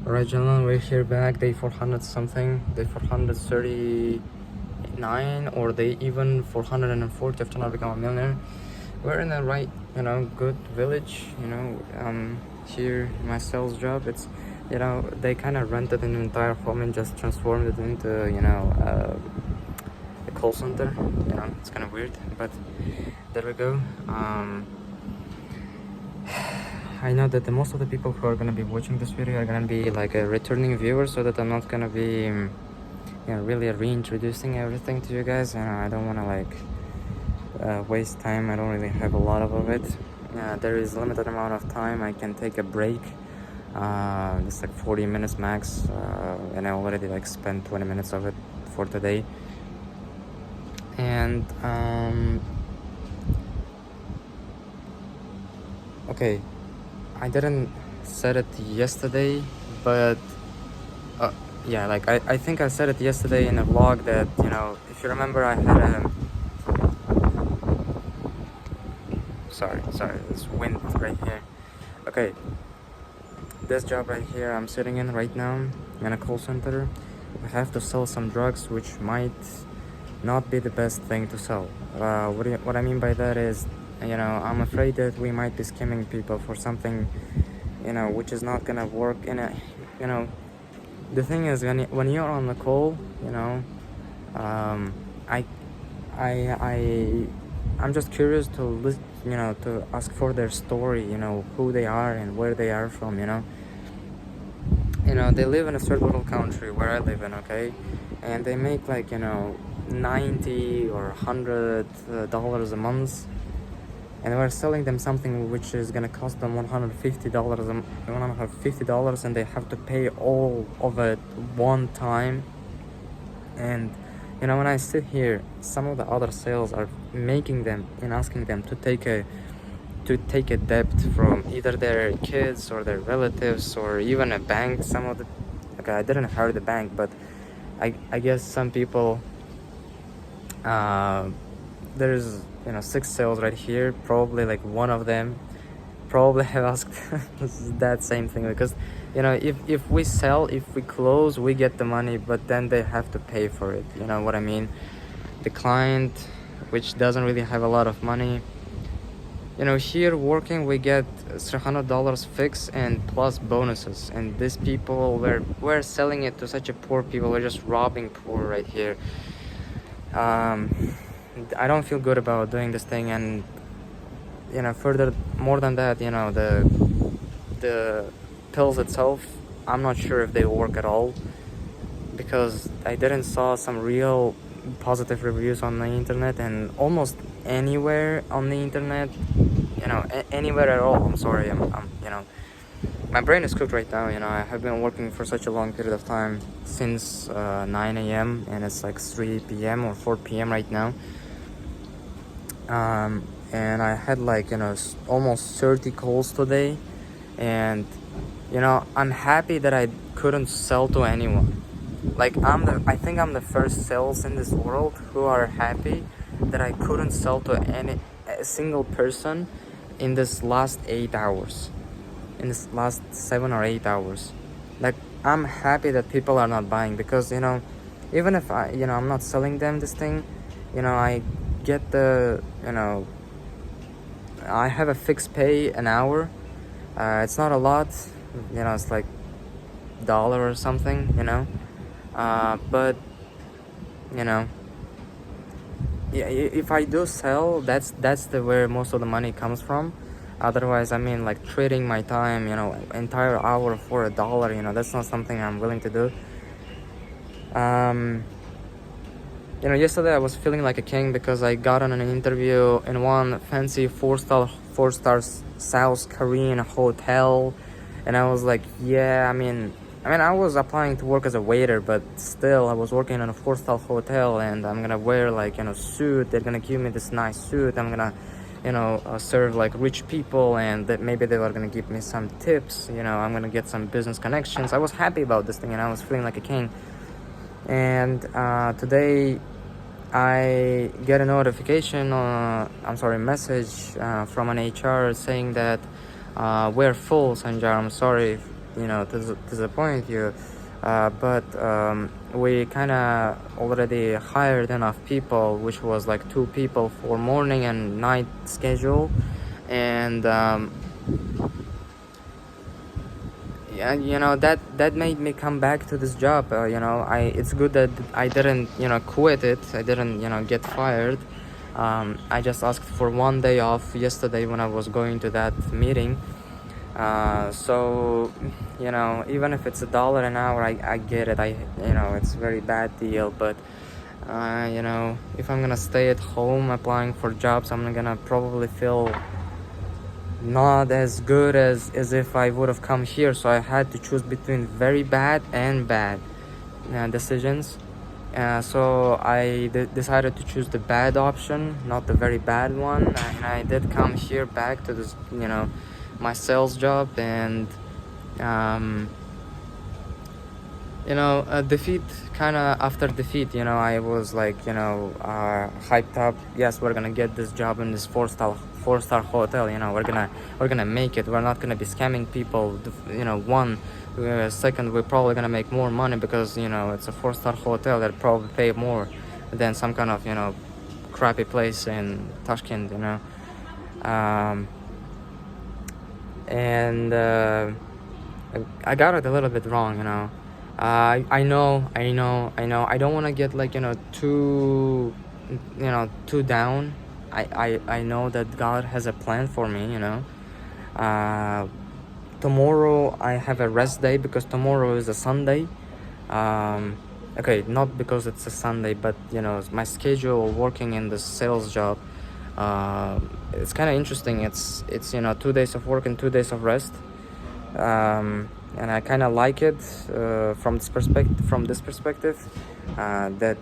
Alright, gentlemen, we're here back, day 400 something, day 439, or day even 440 after I become a millionaire. We're in the right, good village, here, my sales job, it's, they kind of rented an entire home and just transformed it into, a call center. It's kind of weird, but there we go. I know that the most of the people who are gonna be watching this video are gonna be like a returning viewer, so that I'm not gonna be really reintroducing everything to you guys. I don't want to like waste time. I don't really have a lot of it. There is limited amount of time I can take a break. It's like 40 minutes max, and I already like spent 20 minutes of it for today. And okay, I didn't said it yesterday, but yeah, like I think I said it yesterday in a vlog that, if you remember, I had a sorry, there's wind right here. Okay, this job right here I'm sitting in right now in a call center. I have to sell some drugs, which might not be the best thing to sell. What I mean by that is, I'm afraid that we might be scamming people for something, which is not gonna work in a, the thing is, when you're on the call, I'm just curious to listen, to ask for their story, who they are and where they are from, they live in a third world country where I live in, okay, and they make like, $90 or $100 a month, and we're selling them something which is gonna cost them $150, and they have to pay all of it one time. And when I sit here, some of the other sales are making them and asking them to take a debt from either their kids or their relatives or even a bank. Some of the, okay, I didn't hire the bank, but I guess some people, there's 6 sales right here, probably like one of them probably have asked that same thing, because if we sell, if we close, we get the money, but then they have to pay for it, you know what I mean. The client, which doesn't really have a lot of money, here working, we get $300 fixed and plus bonuses, and these people, we're selling it to such a poor people. We're just robbing poor right here. I don't feel good about doing this thing, and further more than that, the pills itself, I'm not sure if they work at all, because I didn't saw some real positive reviews on the internet, and almost anywhere on the internet, anywhere at all. I'm sorry, I'm my brain is cooked right now. I have been working for such a long period of time, since 9 a.m. and it's like 3 p.m. or 4 p.m. right now. And I had like, almost 30 calls today, and I'm happy that I couldn't sell to anyone. Like I think I'm the first sales in this world who are happy that I couldn't sell to a single person in this last 8 hours, in this last 7 or 8 hours. Like, I'm happy that people are not buying, because even if I'm not selling them this thing, I get the, I have a fixed pay an hour. It's not a lot, it's like $1 or something, but yeah, if I do sell, that's where most of the money comes from. Otherwise, I mean, like, trading my time, entire hour for $1, that's not something I'm willing to do. Yesterday I was feeling like a king, because I got on an interview in one fancy four-star South Korean hotel, and I was like, yeah, I mean I was applying to work as a waiter, but still I was working in a 4-star hotel, and I'm gonna wear like suit. They're gonna give me this nice suit. I'm gonna serve like rich people, and that maybe they were gonna give me some tips. I'm gonna get some business connections. I was happy about this thing, and I was feeling like a king. And today I get a notification, message from an HR saying that we're full, Sanjar. I'm sorry, to disappoint you, but we kind of already hired enough people, which was like 2 people for morning and night schedule, and yeah, that made me come back to this job. It's good that I didn't quit it. I didn't get fired. I just asked for 1 day off yesterday when I was going to that meeting. So even if it's $1 an hour, I get it. It's a very bad deal, but if I'm gonna stay at home applying for jobs, I'm gonna probably feel not as good as if I would have come here. So I had to choose between very bad and bad decisions. So I decided to choose the bad option, not the very bad one, and I did come here back to this my sales job, and defeat, kind of after defeat, I was like hyped up. Yes, we're gonna get this job in this four-star hotel. We're gonna make it. We're not gonna be scamming people. Second, we're probably gonna make more money because it's a 4-star hotel that probably pay more than some kind of crappy place in Tashkent. And I got it a little bit wrong. I know. I don't want to get too down. I know that God has a plan for me. Tomorrow I have a rest day because tomorrow is a Sunday. Okay, not because it's a Sunday, but my schedule working in the sales job, it's kind of interesting. It's 2 days of work and 2 days of rest, and I kind of like it from this perspective, that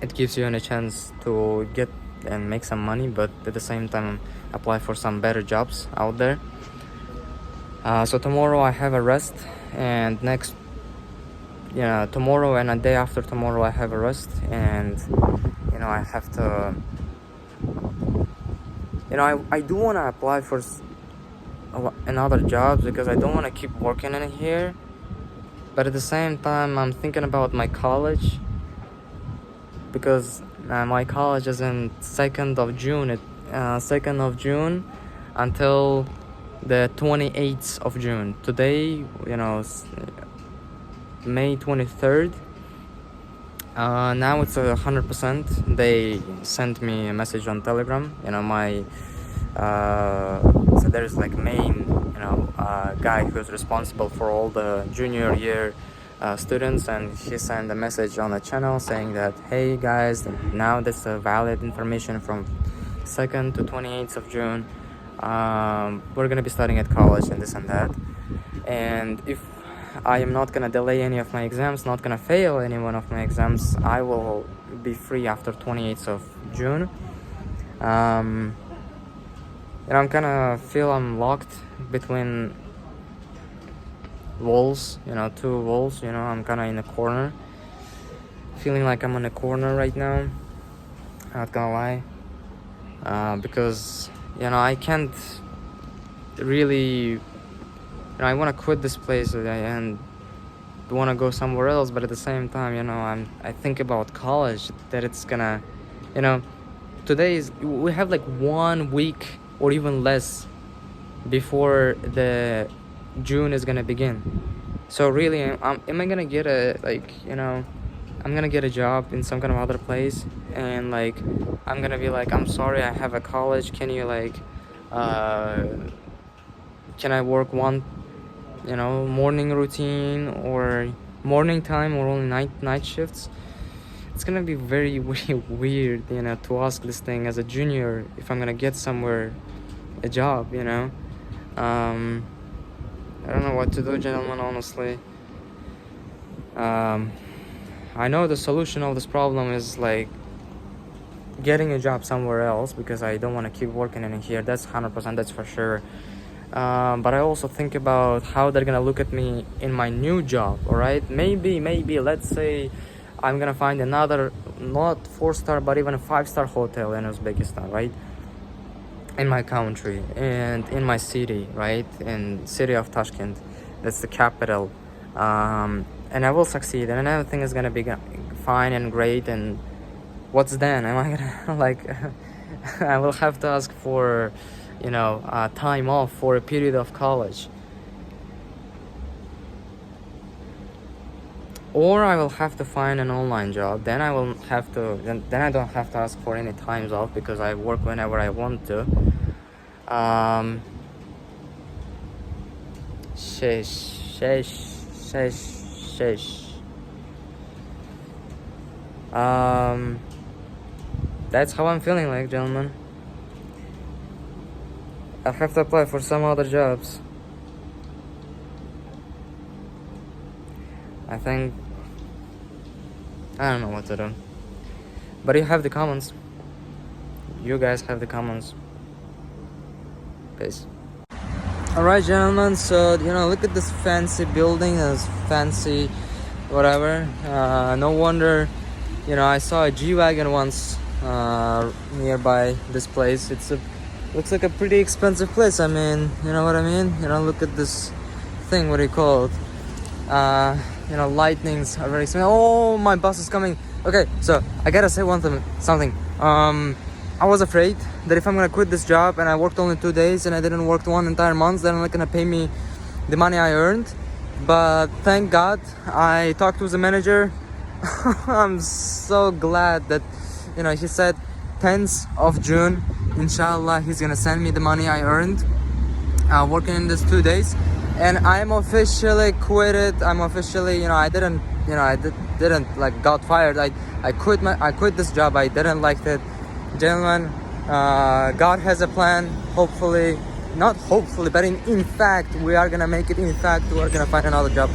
it gives you a chance to get and make some money, but at the same time apply for some better jobs out there. So tomorrow I have a rest, and tomorrow and a day after tomorrow I have a rest, and I have to I do want to apply for another jobs because I don't want to keep working in here, but at the same time I'm thinking about my college, because my college is in 2nd of June until the 28th of June. Today, May 23rd. Now it's 100%. They sent me a message on Telegram. So there's main guy who's responsible for all the junior year students, and he sent a message on the channel saying that, hey guys, now this is valid information from 2nd to 28th of June. We're gonna be studying at college and this and that, and if I am not gonna delay any of my exams, not gonna fail any one of my exams, I will be free after 28th of June. I'm kind of feel I'm locked between walls, 2 walls. I'm kind of in a corner, feeling like I'm in a corner right now, not gonna lie, because I can't really, I want to quit this place and want to go somewhere else, but at the same time, I think about college, that it's gonna, we have 1 week or even less before the June is gonna begin. So really, am I gonna get I'm gonna get a job in some kind of other place, and I'm gonna be I'm sorry, I have a college, can you can I work one morning routine or morning time, or only night shifts? It's gonna be very weird to ask this thing as a junior if I'm gonna get somewhere a job. I don't know what to do, gentlemen, honestly. I know the solution of this problem is getting a job somewhere else, because I don't want to keep working in here. That's 100%, that's for sure. But I also think about how they're gonna look at me in my new job. All right, maybe let's say I'm gonna find another, not 4-star but even a 5-star hotel in Uzbekistan, right? in my country and in my city, right? In city of Tashkent, that's the capital, and I will succeed, and everything is gonna be fine and great. And what's then? Am I gonna like? I will have to ask for, time off for a period of college, or I will have to find an online job. Then I will have to. Then I don't have to ask for any times off because I work whenever I want to. Shesh. That's how I'm feeling like, gentlemen. I have to apply for some other jobs. I think I don't know what to do. But you have the comments. You guys have the comments. Peace. Alright, gentlemen, so look at this fancy building, this fancy whatever. No wonder, I saw a G-Wagon once nearby this place. Looks like a pretty expensive place. I mean, you know what I mean? Look at this thing, what do you call it? Lightnings are very expensive. Oh, my bus is coming. Okay, so I gotta say something. I was afraid that if I'm gonna quit this job and I worked only 2 days and I didn't work 1 entire month, they're not gonna pay me the money I earned. But thank God I talked to the manager. I'm so glad that he said 10th of June, inshallah, he's gonna send me the money I earned working in these 2 days, and I'm officially quitted. I'm officially, I didn't like got fired. I quit this job. I didn't like it, gentlemen. God has a plan. Hopefully, not hopefully, but in fact, we are gonna make it. In fact, we are gonna find another job.